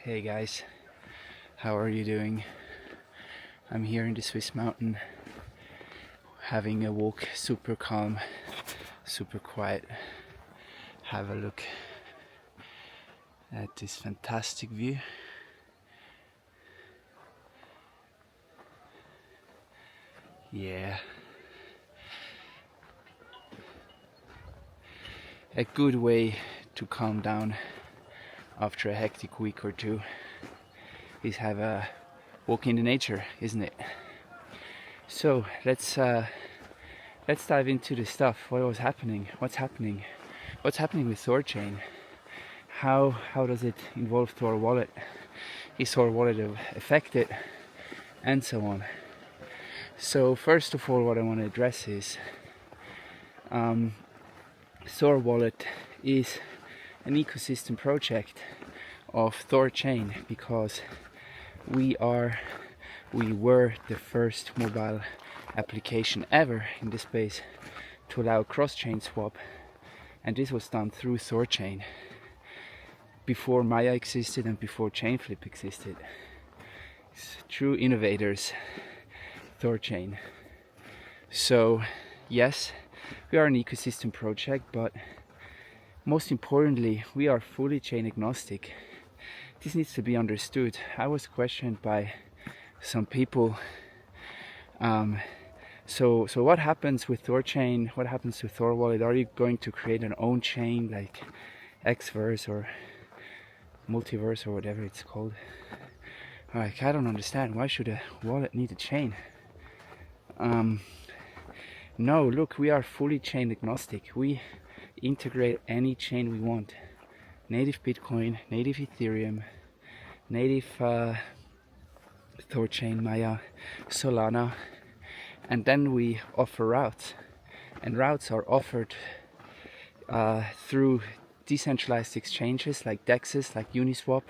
Hey guys, how are you doing? I'm here in the Swiss mountain having a walk, super calm, super quiet. Have a look at this fantastic view. Yeah, a good way to calm down after a hectic week or two is have a walk in the nature, isn't it? So let's dive into the stuff. What was happening? What's happening? What's happening with THORChain? How does it involve Thorwallet? Is Thorwallet affected? And so on. So first of all, what I want to address is Thorwallet is an ecosystem project of THORChain because we were the first mobile application ever in this space to allow cross-chain swap, and this was done through THORChain before Maya existed and before Chainflip existed. It's true innovators, THORChain. So yes, we are an ecosystem project, but most importantly, we are fully chain agnostic. This needs to be understood. I was questioned by some people. So what happens with THORChain? What happens with Thorwallet? Are you going to create an own chain like Xverse or Multiverse or whatever it's called? Like, I don't understand. Why should a wallet need a chain? No, look, we are fully chain agnostic. We integrate any chain we want. Native Bitcoin, native Ethereum, native THORChain, Maya, Solana, and then we offer routes. And routes are offered through decentralized exchanges like DEXs, like Uniswap,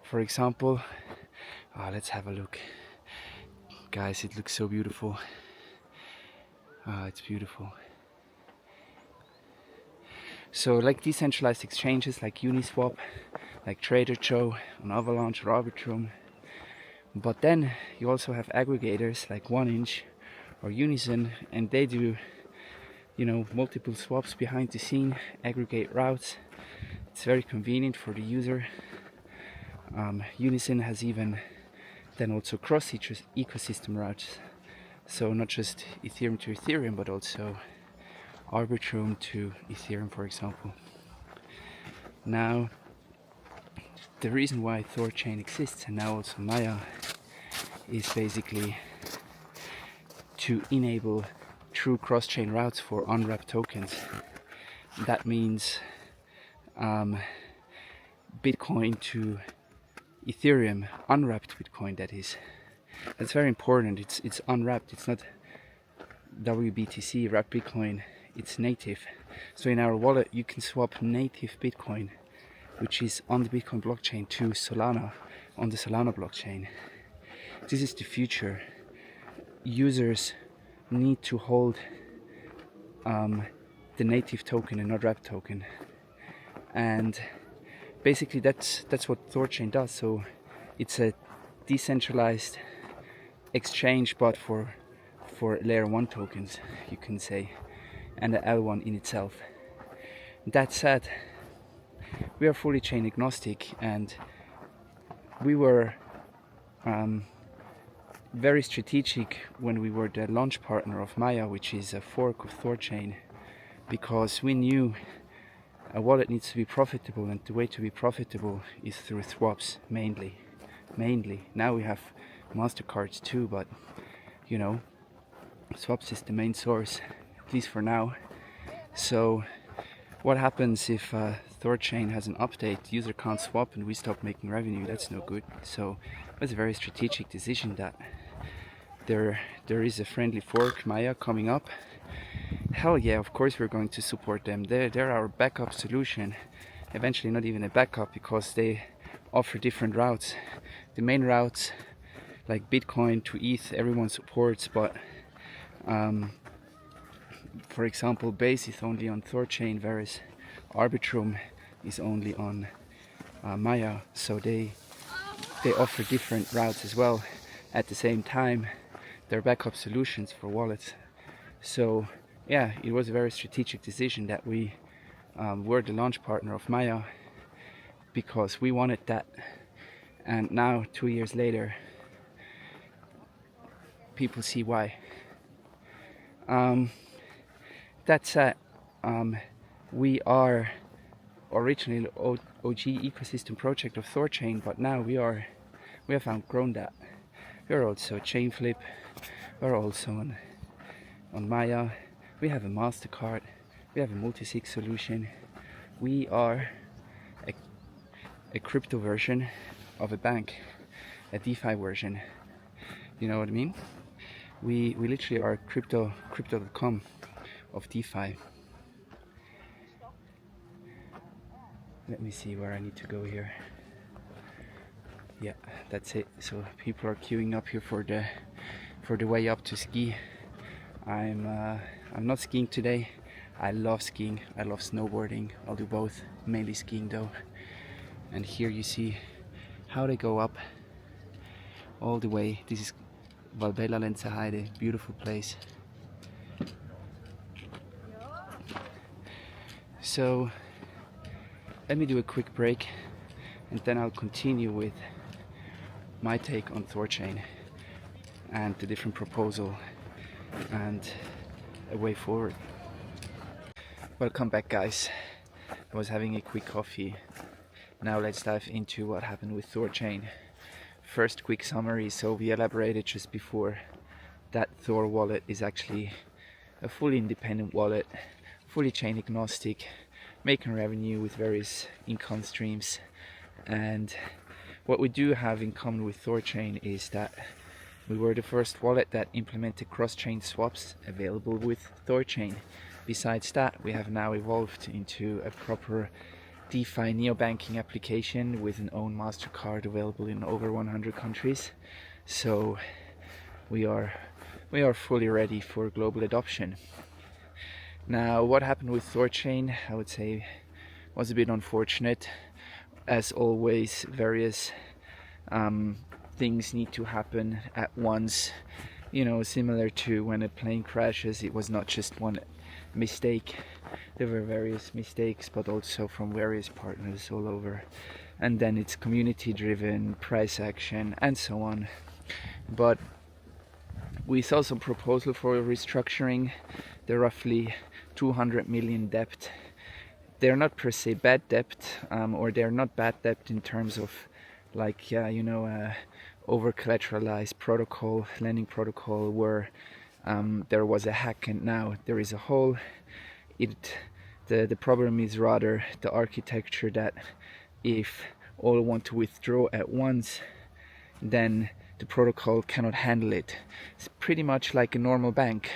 for example. Let's have a look. Guys, it looks so beautiful. It's beautiful. So like decentralized exchanges like Uniswap, like Trader Joe, on Avalanche or Arbitrum. But then you also have aggregators like 1inch or Unison, and they do, multiple swaps behind the scene, aggregate routes. It's very convenient for the user. Unison has even then also cross ecosystem routes. So not just Ethereum to Ethereum, but also Arbitrum to Ethereum, for example. Now, the reason why THORChain exists, and now also Maya, is basically to enable true cross-chain routes for unwrapped tokens. That means Bitcoin to Ethereum, unwrapped Bitcoin, that is. That's very important. It's unwrapped. It's not WBTC, wrapped Bitcoin. It's native. So in our wallet, you can swap native Bitcoin, which is on the Bitcoin blockchain, to Solana on the Solana blockchain. This is the future. Users need to hold the native token and not wrapped token, and basically that's what THORChain does. So it's a decentralized exchange, but for layer 1 tokens, you can say, and the L1 in itself. That said, we are fully chain agnostic, and we were very strategic when we were the launch partner of Maya, which is a fork of THORChain, because we knew a wallet needs to be profitable, and the way to be profitable is through swaps mainly. Now we have MasterCards too, but swaps is the main source, at least for now. So what happens if THORChain has an update, the user can't swap, and we stop making revenue? That's no good. So it was a very strategic decision that there is a friendly fork, Maya, coming up. Hell yeah, of course we're going to support them. They're our backup solution. Eventually not even a backup, because they offer different routes. The main routes like Bitcoin to ETH everyone supports, but for example, Base is only on THORChain, whereas Arbitrum is only on Maya, so they offer different routes as well. At the same time, they're backup solutions for wallets. So yeah, it was a very strategic decision that we were the launch partner of Maya, because we wanted that. And now 2 years later, people see why. That said, we are originally OG ecosystem project of THORChain, but now we have outgrown that. We're also chain flip. We're also on Maya. We have a MasterCard. We have a multi-sig solution. We are a crypto version of a bank, a DeFi version. You know what I mean? We literally are crypto.com of DeFi. Let me see where I need to go here. Yeah, that's it. So people are queuing up here for the way up to ski. I'm not skiing today. I love skiing. I love snowboarding. I'll do both. Mainly skiing though. And here you see how they go up all the way. This is Valbella Heide, beautiful place. So let me do a quick break, and then I'll continue with my take on THORChain and the different proposal and a way forward. Welcome back, guys. I was having a quick coffee. Now let's dive into what happened with THORChain. First, quick summary. So we elaborated just before that Thorwallet is actually a fully independent wallet, fully chain agnostic, making revenue with various income streams. And what we do have in common with THORChain is that we were the first wallet that implemented cross-chain swaps available with THORChain. Besides that, we have now evolved into a proper DeFi neobanking application with an own MasterCard available in over 100 countries. So we are fully ready for global adoption. Now, what happened with THORChain, I would say, was a bit unfortunate. As always, various things need to happen at once. You know, similar to when a plane crashes, it was not just one mistake. There were various mistakes, but also from various partners all over. And then it's community driven, price action, and so on. But we saw some proposal for restructuring. They're roughly 200 million debt. They're not per se bad debt, or they're not bad debt in terms of like over collateralized protocol, lending protocol, where there was a hack and now there is a hole. The problem is rather the architecture, that if all want to withdraw at once, then the protocol cannot handle it. It's pretty much like a normal bank,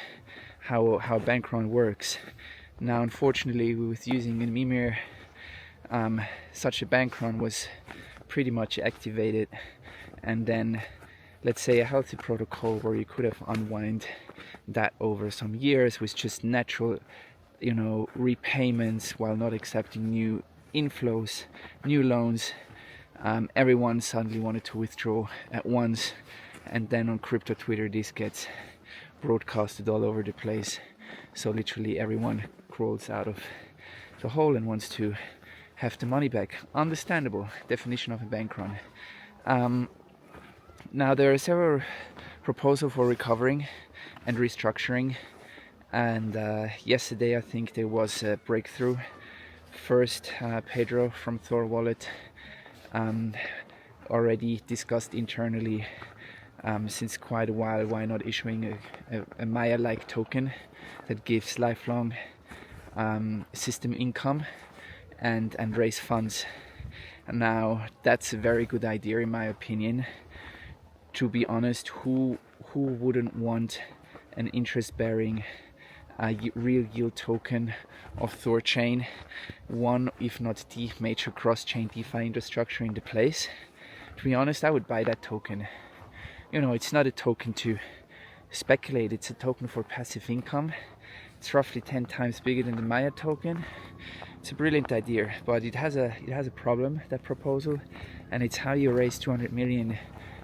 how bank run works. Now, unfortunately, with using a Mimir, such a bank run was pretty much activated, and then let's say a healthy protocol where you could have unwind that over some years with just natural repayments while not accepting new inflows, new loans. Everyone suddenly wanted to withdraw at once, and then on crypto Twitter this gets broadcasted all over the place. So literally everyone crawls out of the hole and wants to have the money back. Understandable definition of a bank run. Now there are several proposals for recovering and restructuring, and yesterday I think there was a breakthrough. First, Pedro from Thorwallet already discussed internally since quite a while why not issuing a Maya-like token that gives lifelong system income and raise funds. And now that's a very good idea in my opinion. To be honest, who wouldn't want an interest-bearing real yield token of THORChain, one if not the major cross-chain DeFi infrastructure in the place? To be honest, I would buy that token. It's not a token to speculate, it's a token for passive income. It's roughly 10 times bigger than the Maya token. It's a brilliant idea, but it has a problem, that proposal, and it's how you raise 200 million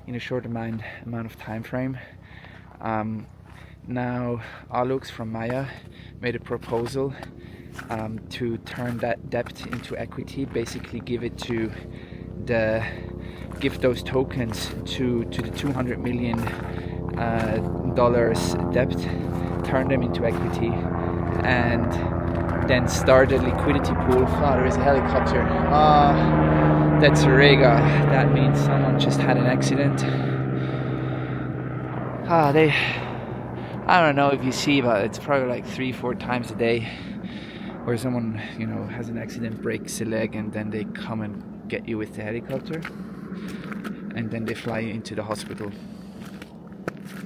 in a short amount of time frame. Now Alux from Maya made a proposal to turn that debt into equity, basically give those tokens to the 200 million dollars debt, turn them into equity, and then start a liquidity pool. Oh, there is a helicopter. That's Rega. That means someone just had an accident. I don't know if you see, but it's probably like 3-4 times a day where someone, has an accident, breaks a leg, and then they come and get you with the helicopter, and then they fly you into the hospital.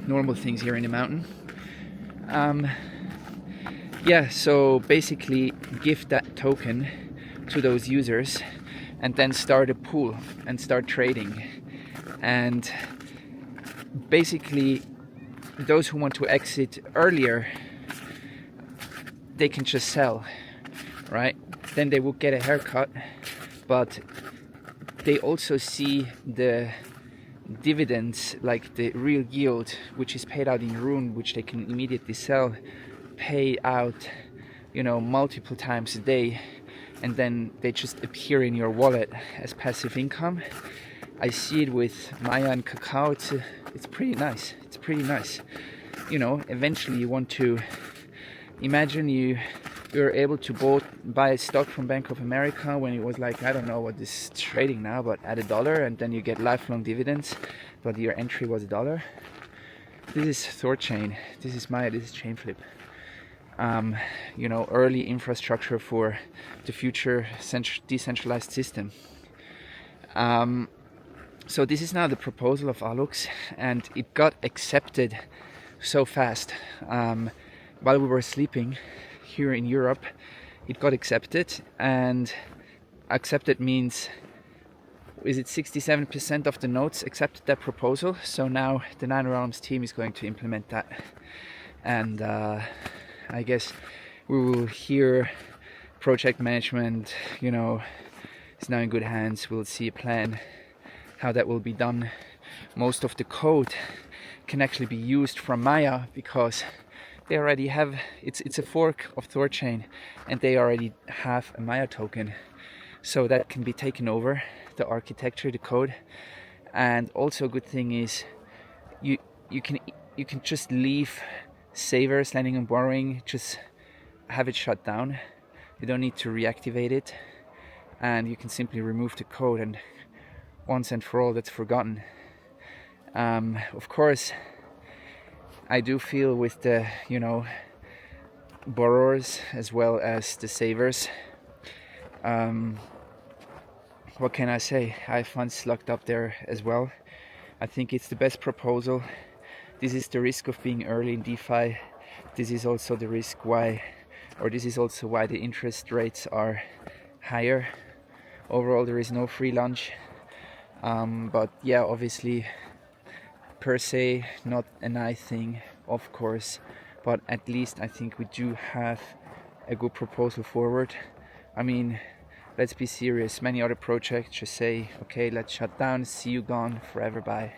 Normal things here in the mountain. So basically give that token to those users and then start a pool and start trading. And basically those who want to exit earlier, they can just sell, right? Then they will get a haircut, but they also see the dividends, like the real yield, which is paid out in Rune, which they can immediately sell, pay out, multiple times a day, and then they just appear in your wallet as passive income. I see it with Maya and Cacao. It's pretty nice. It's pretty nice. Eventually you want to imagine you're able to buy a stock from Bank of America when it was like, I don't know what this is trading now, but at $1, and then you get lifelong dividends, but your entry was $1. This is THORChain. This is Maya. This is Chainflip. Early infrastructure for the future decentralized system. So this is now the proposal of Alux, and it got accepted so fast. While we were sleeping here in Europe, it got accepted, and accepted means, is it 67% of the nodes accepted that proposal? So now the Nine Realms team is going to implement that, and I guess we will hear project management, is now in good hands. We'll see a plan how that will be done. Most of the code can actually be used from Maya because they already have, it's a fork of THORChain, and they already have a Maya token, so that can be taken over, the architecture, the code. And also a good thing is you can just leave savers, lending and borrowing, just have it shut down. You don't need to reactivate it, and you can simply remove the code, and once and for all that's forgotten. Of course, I do feel with the borrowers as well as the savers. What can I say? I have funds locked up there as well. I think it's the best proposal. This is the risk of being early in DeFi. This is also the risk why the interest rates are higher. Overall, there is no free lunch. But yeah, obviously, per se, not a nice thing, of course. But at least I think we do have a good proposal forward. I mean, let's be serious. Many other projects just say, okay, let's shut down, see you gone, forever, bye.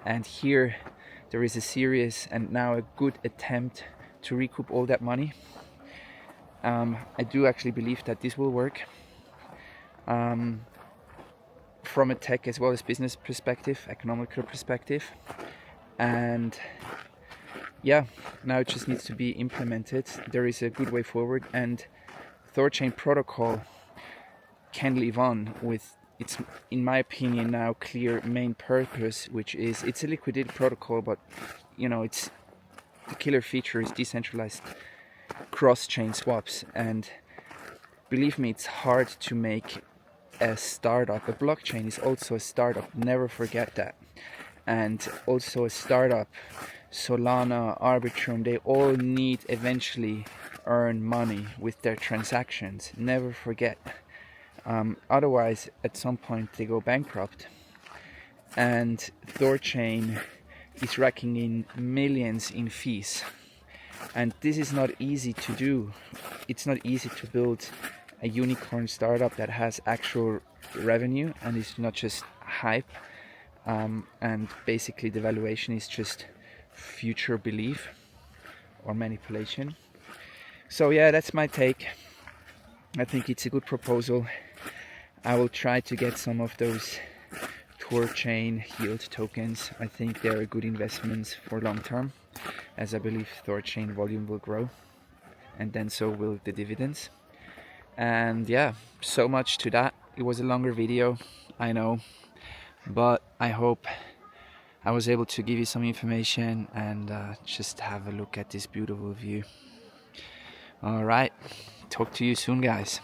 And here there is a serious and now a good attempt to recoup all that money. I do actually believe that this will work. From a tech as well as business perspective, economical perspective. And yeah, now it just needs to be implemented. There is a good way forward, and THORChain protocol can live on with its, in my opinion, now clear main purpose, which is it's a liquidity protocol, but it's the killer feature is decentralized cross-chain swaps. And believe me, it's hard to make a startup. A blockchain is also a startup, never forget that. And also a startup, Solana, Arbitrum, they all need eventually earn money with their transactions, never forget. Otherwise at some point they go bankrupt. And THORChain is racking in millions in fees, And this is not easy to do. It's not easy to build a unicorn startup that has actual revenue and it's not just hype. And basically the valuation is just future belief or manipulation. So yeah, that's my take. I think it's a good proposal. I will try to get some of those THORChain yield tokens. I think they're good investments for long term, as I believe THORChain volume will grow, and then so will the dividends. And yeah, so much to that. It was a longer video, I know, but I hope I was able to give you some information and just have a look at this beautiful view. Alright, talk to you soon, guys.